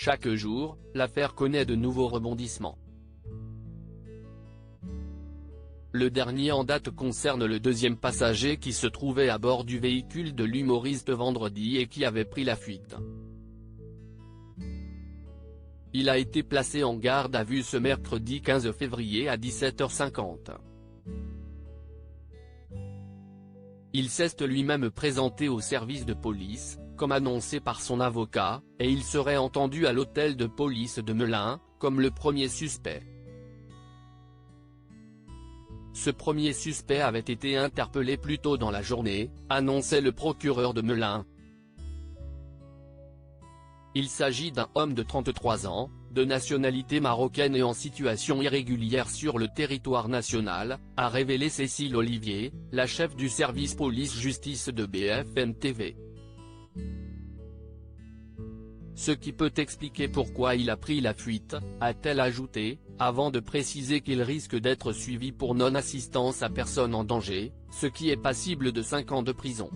Chaque jour, l'affaire connaît de nouveaux rebondissements. Le dernier en date concerne le deuxième passager qui se trouvait à bord du véhicule de l'humoriste vendredi et qui avait pris la fuite. Il a été placé en garde à vue ce mercredi 15 février à 17h50. Il s'est lui-même présenté au service de police, comme annoncé par son avocat, et il serait entendu à l'hôtel de police de Melun, comme le premier suspect. Ce premier suspect avait été interpellé plus tôt dans la journée, annonçait le procureur de Melun. Il s'agit d'un homme de 33 ans, de nationalité marocaine et en situation irrégulière sur le territoire national, a révélé Cécile Olivier, la chef du service police-justice de BFM TV. Ce qui peut expliquer pourquoi il a pris la fuite, a-t-elle ajouté, avant de préciser qu'il risque d'être suivi pour non-assistance à personne en danger, ce qui est passible de 5 ans de prison.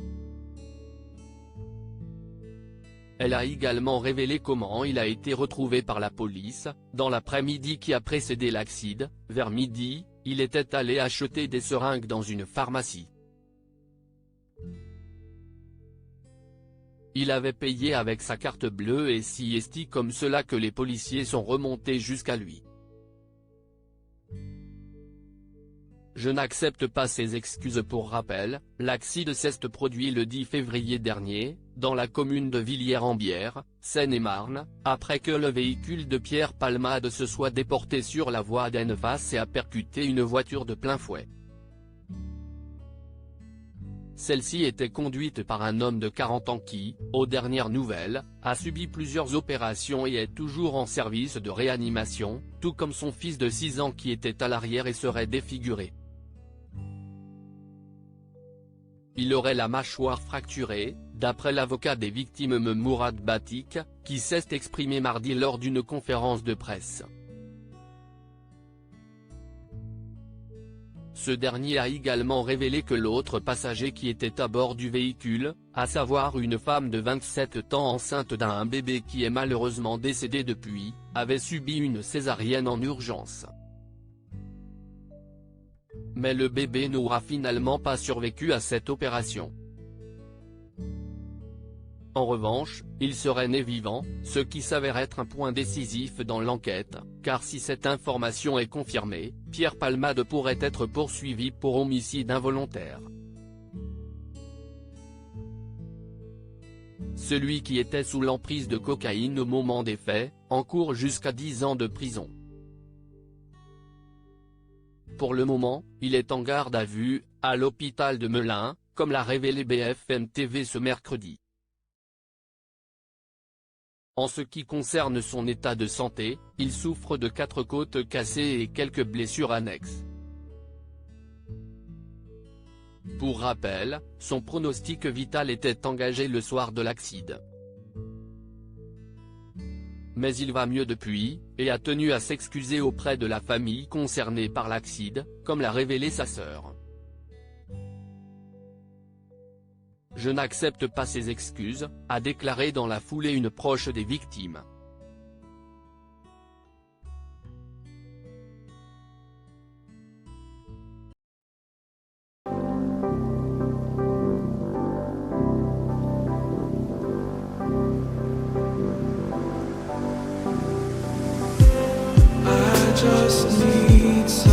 Elle a également révélé comment il a été retrouvé par la police, dans l'après-midi qui a précédé l'accident. Vers midi, il était allé acheter des seringues dans une pharmacie. Il avait payé avec sa carte bleue et c'est comme cela que les policiers sont remontés jusqu'à lui. Je n'accepte pas ces excuses. Pour rappel, l'accident s'est produit le 10 février dernier, dans la commune de Villiers-en-Bière, Seine-et-Marne, après que le véhicule de Pierre Palmade se soit déporté sur la voie d'en face et a percuté une voiture de plein fouet. Celle-ci était conduite par un homme de 40 ans qui, aux dernières nouvelles, a subi plusieurs opérations et est toujours en service de réanimation, tout comme son fils de 6 ans qui était à l'arrière et serait défiguré. Il aurait la mâchoire fracturée, d'après l'avocat des victimes Mourad Batik, qui s'est exprimé mardi lors d'une conférence de presse. Ce dernier a également révélé que l'autre passager qui était à bord du véhicule, à savoir une femme de 27 ans enceinte d'un bébé qui est malheureusement décédé depuis, avait subi une césarienne en urgence. Mais le bébé n'aura finalement pas survécu à cette opération. En revanche, il serait né vivant, ce qui s'avère être un point décisif dans l'enquête, car si cette information est confirmée, Pierre Palmade pourrait être poursuivi pour homicide involontaire. Celui qui était sous l'emprise de cocaïne au moment des faits, encourt jusqu'à 10 ans de prison. Pour le moment, il est en garde à vue, à l'hôpital de Melun, comme l'a révélé BFM TV ce mercredi. En ce qui concerne son état de santé, il souffre de 4 côtes cassées et quelques blessures annexes. Pour rappel, son pronostic vital était engagé le soir de l'accident. Mais il va mieux depuis, et a tenu à s'excuser auprès de la famille concernée par l'accident, comme l'a révélé sa sœur. Je n'accepte pas ces excuses, a déclaré dans la foulée une proche des victimes. I just need